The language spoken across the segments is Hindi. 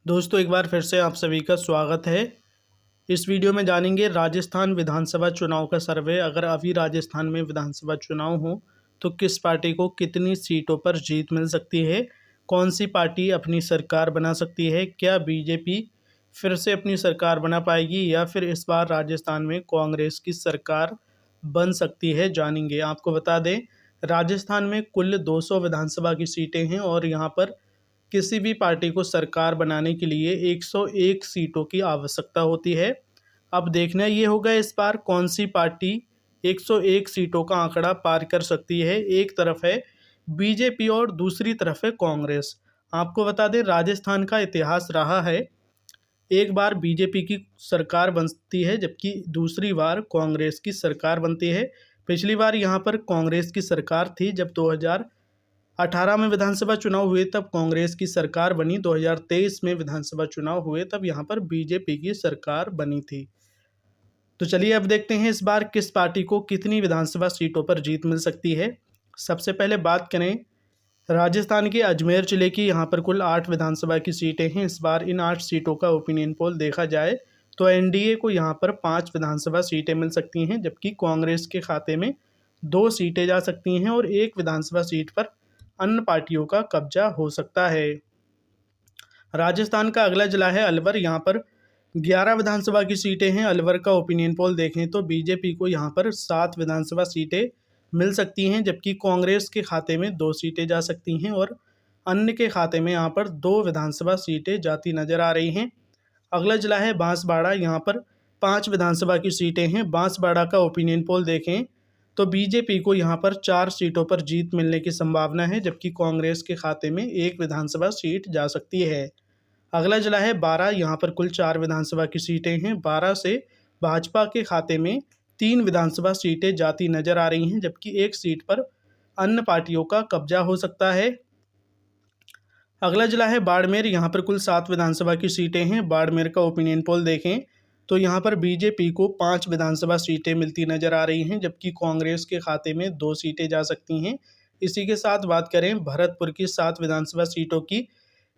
दोस्तों एक बार फिर से आप सभी का स्वागत है। इस वीडियो में जानेंगे राजस्थान विधानसभा चुनाव का सर्वे। अगर अभी राजस्थान में विधानसभा चुनाव हो तो किस पार्टी को कितनी सीटों पर जीत मिल सकती है, कौन सी पार्टी अपनी सरकार बना सकती है, क्या बीजेपी फिर से अपनी सरकार बना पाएगी या फिर इस बार राजस्थान में कांग्रेस की सरकार बन सकती है, जानेंगे। आपको बता दें, राजस्थान में कुल 200 विधानसभा की सीटें हैं और यहाँ पर किसी भी पार्टी को सरकार बनाने के लिए 101 सीटों की आवश्यकता होती है। अब देखना ये होगा इस बार कौन सी पार्टी 101 सीटों का आंकड़ा पार कर सकती है। एक तरफ है बीजेपी और दूसरी तरफ है कांग्रेस। आपको बता दें, राजस्थान का इतिहास रहा है, एक बार बीजेपी की सरकार बनती है जबकि दूसरी बार कांग्रेस की सरकार बनती है। पिछली बार यहाँ पर कांग्रेस की सरकार थी जब 2018 में विधानसभा चुनाव हुए तब कांग्रेस की सरकार बनी। 2023 में विधानसभा चुनाव हुए तब यहाँ पर बीजेपी की सरकार बनी थी। तो चलिए अब देखते हैं इस बार किस पार्टी को कितनी विधानसभा सीटों पर जीत मिल सकती है। सबसे पहले बात करें राजस्थान के अजमेर जिले की, यहाँ पर कुल 8 विधानसभा की सीटें हैं। इस बार इन 8 सीटों का ओपिनियन पोल देखा जाए तो एनडीए को यहाँ पर 5 विधानसभा सीटें मिल सकती हैं जबकि कांग्रेस के खाते में 2 सीटें जा सकती हैं और 1 विधानसभा सीट पर अन्य पार्टियों का कब्जा हो सकता है। राजस्थान का अगला जिला है अलवर। यहाँ पर 11 विधानसभा की सीटें हैं। अलवर का ओपिनियन पोल देखें तो बीजेपी को यहाँ पर 7 विधानसभा सीटें मिल सकती हैं जबकि कांग्रेस के खाते में 2 सीटें जा सकती हैं और अन्य के खाते में यहाँ पर 2 विधानसभा सीटें जाती नजर आ रही हैं। अगला जिला है बांसवाड़ा। यहाँ पर 5 विधानसभा की सीटें हैं। बांसवाड़ा का ओपिनियन पोल देखें तो बीजेपी को यहाँ पर 4 सीटों पर जीत मिलने की संभावना है जबकि कांग्रेस के खाते में 1 विधानसभा सीट जा सकती है। अगला जिला है बारां। यहाँ पर कुल 4 विधानसभा की सीटें हैं। बारां से भाजपा के खाते में 3 विधानसभा सीटें जाती नजर आ रही हैं जबकि 1 सीट पर अन्य पार्टियों का कब्जा हो सकता है। अगला जिला है बाड़मेर। यहाँ पर कुल 7 विधानसभा की सीटें हैं। बाड़मेर का ओपिनियन पोल देखें तो यहाँ पर बीजेपी को 5 विधानसभा सीटें मिलती नजर आ रही हैं जबकि कांग्रेस के खाते में 2 सीटें जा सकती हैं। इसी के साथ बात करें भरतपुर की 7 विधानसभा सीटों की।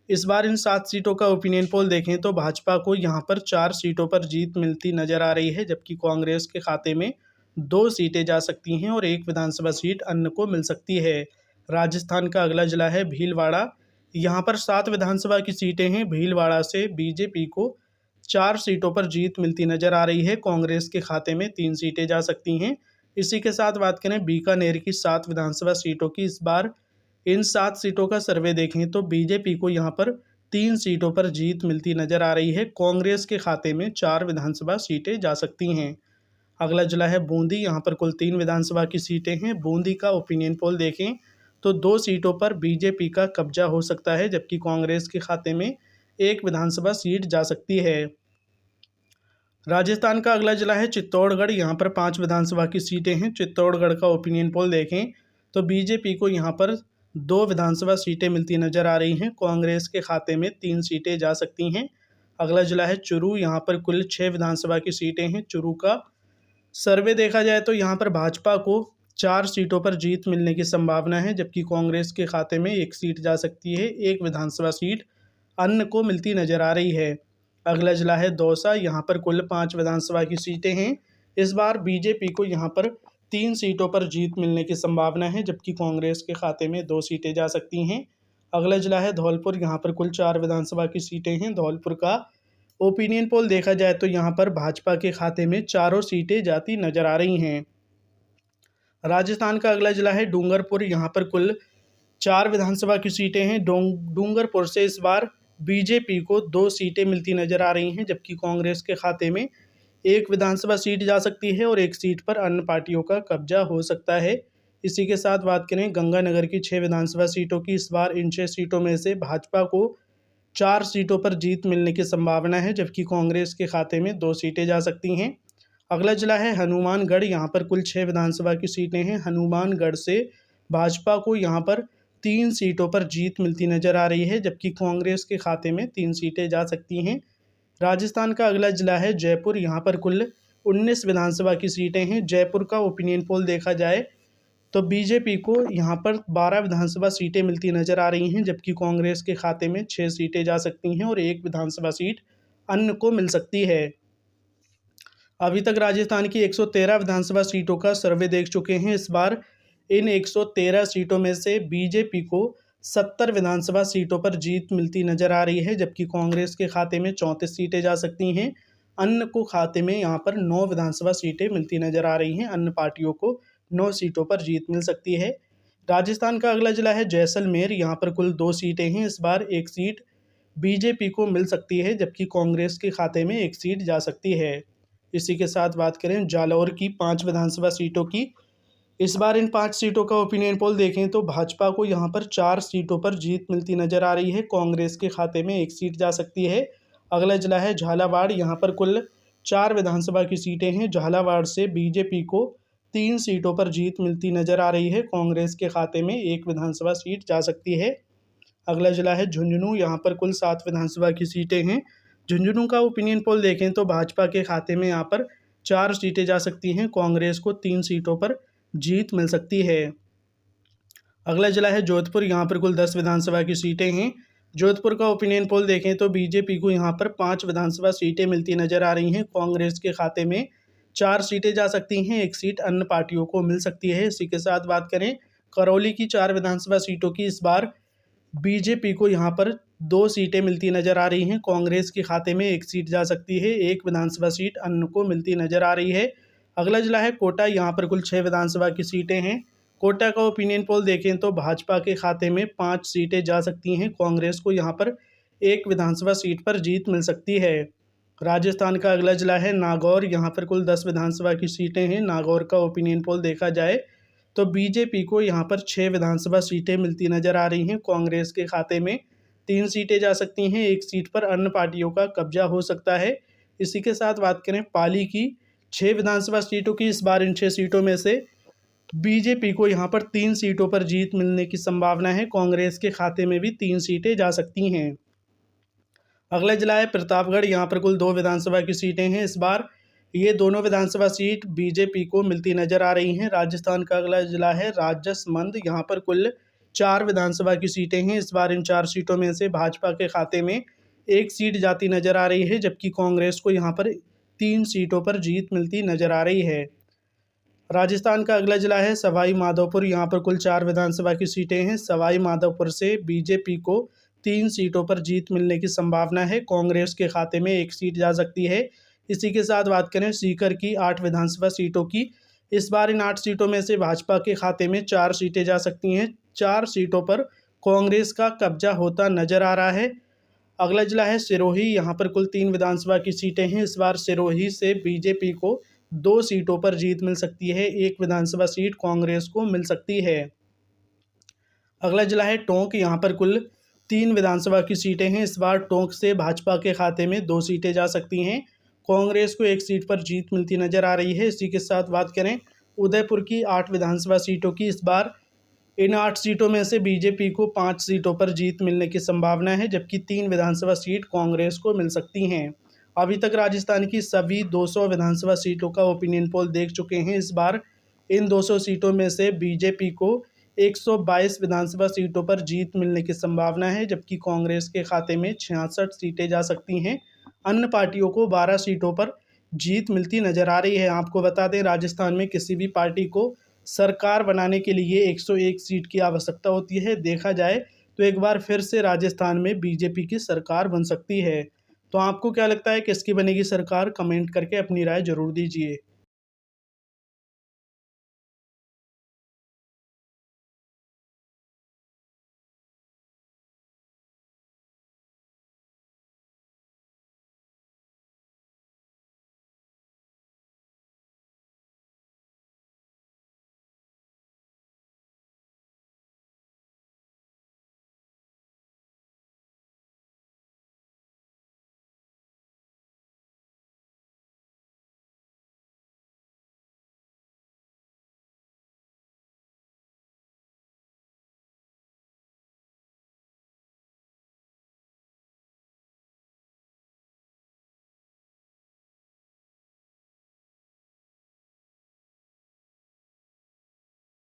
इस बार इन 7 सीटों का ओपिनियन पोल देखें तो भाजपा को यहाँ पर 4 सीटों पर जीत मिलती नजर आ रही है जबकि कांग्रेस के खाते में 2 सीटें जा सकती हैं और 1 विधानसभा सीट अन्य को मिल सकती है। राजस्थान का अगला जिला है भीलवाड़ा। यहाँ पर 7 विधानसभा की सीटें हैं। भीलवाड़ा से बीजेपी को 4 सीटों पर जीत मिलती नजर आ रही है। कांग्रेस के खाते में 3 सीटें जा सकती हैं। इसी के साथ बात करें बीकानेर की 7 विधानसभा सीटों की। इस बार इन 7 सीटों का सर्वे देखें तो बीजेपी को यहाँ पर 3 सीटों पर जीत मिलती नजर आ रही है। कांग्रेस के खाते में 4 विधानसभा सीटें जा सकती हैं। अगला जिला है बूंदी। यहाँ पर कुल 3 विधानसभा की सीटें हैं। बूंदी का ओपिनियन पोल देखें तो 2 सीटों पर बीजेपी का कब्जा हो सकता है जबकि कांग्रेस के खाते में 1 विधानसभा सीट जा सकती है। राजस्थान का अगला जिला है चित्तौड़गढ़। यहाँ पर 5 विधानसभा की सीटें हैं। चित्तौड़गढ़ का ओपिनियन पोल देखें तो बीजेपी को यहाँ पर 2 विधानसभा सीटें मिलती नजर आ रही हैं। कांग्रेस के खाते में 3 सीटें जा सकती हैं। अगला जिला है चुरू। यहाँ पर कुल 6 विधानसभा की सीटें हैं। चुरू का सर्वे देखा जाए तो यहाँ पर भाजपा को 4 सीटों पर जीत मिलने की संभावना है जबकि कांग्रेस के खाते में 1 सीट जा सकती है। 1 विधानसभा सीट अन्य को मिलती नजर आ रही है। अगला जिला है दौसा। यहाँ पर कुल 5 विधानसभा की सीटें हैं। इस बार बीजेपी को यहाँ पर 3 सीटों पर जीत मिलने की संभावना है जबकि कांग्रेस के खाते में 2 सीटें जा सकती हैं। अगला जिला है धौलपुर। यहाँ पर कुल 4 विधानसभा की सीटें हैं। धौलपुर का ओपिनियन पोल देखा जाए तो यहाँ पर भाजपा के खाते में 4 सीटें जाती नजर आ रही हैं। राजस्थान का अगला जिला है डूंगरपुर। यहाँ पर कुल 4 विधानसभा की सीटें हैं। डूंगरपुर से इस बार बीजेपी को 2 सीटें मिलती नजर आ रही हैं जबकि कांग्रेस के खाते में 1 विधानसभा सीट जा सकती है और 1 सीट पर अन्य पार्टियों का कब्जा हो सकता है। इसी के साथ बात करें गंगानगर की 6 विधानसभा सीटों की। इस बार इन 6 सीटों में से भाजपा को 4 सीटों पर जीत मिलने की संभावना है जबकि कांग्रेस के खाते में 2 सीटें जा सकती हैं। अगला जिला है हनुमानगढ़। यहाँ पर कुल 6 विधानसभा की सीटें हैं। हनुमानगढ़ से भाजपा को यहाँ पर 3 सीटों पर जीत मिलती नजर आ रही है जबकि कांग्रेस के खाते में 3 सीटें जा सकती हैं। राजस्थान का अगला जिला है जयपुर। यहाँ पर कुल 19 विधानसभा की सीटें हैं। जयपुर का ओपिनियन पोल देखा जाए तो बीजेपी को यहाँ पर 12 विधानसभा सीटें मिलती नज़र आ रही हैं, जबकि कांग्रेस के खाते में 6 सीटें जा सकती हैं और 1 विधानसभा सीट अन्य को मिल सकती है। अभी तक राजस्थान की 113 विधानसभा सीटों का सर्वे देख चुके हैं। इस बार इन 113 सीटों में से बीजेपी को 70 विधानसभा सीटों पर जीत मिलती नज़र आ रही है, जबकि कांग्रेस के खाते में 34 सीटें जा सकती हैं। अन्य को खाते में यहाँ पर 9 विधानसभा सीटें मिलती नज़र आ रही हैं। अन्य पार्टियों को 9 सीटों पर जीत मिल सकती है। राजस्थान का अगला जिला है जैसलमेर। यहाँ पर कुल 2 सीटें हैं। इस बार 1 सीट बीजेपी को मिल सकती है, जबकि कांग्रेस के खाते में 1 सीट जा सकती है। इसी के साथ बात करें जालौर की 5 विधानसभा सीटों की। इस बार इन 5 सीटों का ओपिनियन पोल देखें तो भाजपा को यहाँ पर 4 सीटों पर जीत मिलती नज़र आ रही है। कांग्रेस के खाते में 1 सीट जा सकती है। अगला जिला है झालावाड़। यहाँ पर कुल 4 विधानसभा की सीटें हैं। झालावाड़ से बीजेपी को 3 सीटों पर जीत मिलती नज़र आ रही है। कांग्रेस के खाते में 1 विधानसभा सीट जा सकती है। अगला जिला है झुंझुनू। यहाँ पर कुल 7 विधानसभा की सीटें हैं। झुंझुनू का ओपिनियन पोल देखें तो भाजपा के खाते में यहाँ पर 4 सीटें जा सकती हैं। कांग्रेस को 3 सीटों पर जीत मिल सकती है। अगला जिला है जोधपुर। यहाँ पर कुल 10 विधानसभा की सीटें हैं। जोधपुर का ओपिनियन पोल देखें तो बीजेपी को यहाँ पर 5 विधानसभा सीटें मिलती नज़र आ रही हैं। कांग्रेस के खाते में 4 सीटें जा सकती हैं। 1 सीट अन्य पार्टियों को मिल सकती है। इसी के साथ बात करें करौली की 4 विधानसभा सीटों की। इस बार बीजेपी को यहाँ पर 2 सीटें मिलती नज़र आ रही हैं। कांग्रेस के खाते में 1 सीट जा सकती है। 1 विधानसभा सीट अन्य को मिलती नज़र आ रही है। अगला जिला है कोटा। यहाँ पर कुल 6 विधानसभा की सीटें हैं। कोटा का ओपिनियन पोल देखें तो भाजपा के खाते में 5 सीटें जा सकती हैं। कांग्रेस को यहाँ पर 1 विधानसभा सीट पर जीत मिल सकती है। राजस्थान का अगला जिला है नागौर। यहाँ पर कुल 10 विधानसभा की सीटें हैं। नागौर का ओपिनियन पोल देखा जाए तो बीजेपी को यहाँ पर 6 विधानसभा सीटें मिलती नज़र आ रही हैं। कांग्रेस के खाते में 3 सीटें जा सकती हैं। 1 सीट पर अन्य पार्टियों का कब्जा हो सकता है। इसी के साथ बात करें पाली की 6 विधानसभा सीटों की। इस बार इन 6 सीटों में से बीजेपी को यहाँ पर 3 सीटों पर जीत मिलने की संभावना है। कांग्रेस के खाते में भी 3 सीटें जा सकती हैं। अगला जिला है प्रतापगढ़। यहाँ पर कुल 2 विधानसभा की सीटें हैं। इस बार ये दोनों विधानसभा सीट बीजेपी को मिलती नज़र आ रही हैं। राजस्थान का अगला जिला है राजसमंद। यहाँ पर कुल 4 विधानसभा की सीटें हैं। इस बार इन 4 सीटों में से भाजपा के खाते में 1 सीट जाती नज़र आ रही है, जबकि कांग्रेस को यहाँ पर 3 सीटों पर जीत मिलती नज़र आ रही है। राजस्थान का अगला जिला है सवाई माधोपुर। यहाँ पर कुल 4 विधानसभा की सीटें हैं। सवाई माधोपुर से बीजेपी को 3 सीटों पर जीत मिलने की संभावना है। कांग्रेस के खाते में 1 सीट जा सकती है। इसी के साथ बात करें सीकर की 8 विधानसभा सीटों की। इस बार इन 8 सीटों में से भाजपा के खाते में 4 सीटें जा सकती हैं। 4 सीटों पर कांग्रेस का कब्जा होता नजर आ रहा है। अगला जिला है सिरोही। यहाँ पर कुल 3 विधानसभा की सीटें हैं। इस बार सिरोही से बीजेपी को 2 सीटों पर जीत मिल सकती है। 1 विधानसभा सीट कांग्रेस को मिल सकती है। अगला जिला है टोंक। यहाँ पर कुल 3 विधानसभा की सीटें हैं। इस बार टोंक से भाजपा के खाते में 2 सीटें जा सकती हैं। कांग्रेस को 1 सीट पर जीत मिलती नजर आ रही है। इसी के साथ बात करें उदयपुर की 8 विधानसभा सीटों की। इस बार इन 8 सीटों में से बीजेपी को 5 सीटों पर जीत मिलने की संभावना है, जबकि 3 विधानसभा सीट कांग्रेस को मिल सकती हैं। अभी तक राजस्थान की सभी 200 विधानसभा सीटों का ओपिनियन पोल देख चुके हैं। इस बार इन 200 सीटों में से बीजेपी को 122 विधानसभा सीटों पर जीत मिलने की संभावना है, जबकि कांग्रेस के खाते में 66 सीटें जा सकती हैं। अन्य पार्टियों को 12 सीटों पर जीत मिलती नजर आ रही है। आपको बता दें राजस्थान में किसी भी पार्टी को सरकार बनाने के लिए 101 सीट की आवश्यकता होती है। देखा जाए तो एक बार फिर से राजस्थान में बीजेपी की सरकार बन सकती है। तो आपको क्या लगता है किसकी बनेगी सरकार? कमेंट करके अपनी राय जरूर दीजिए।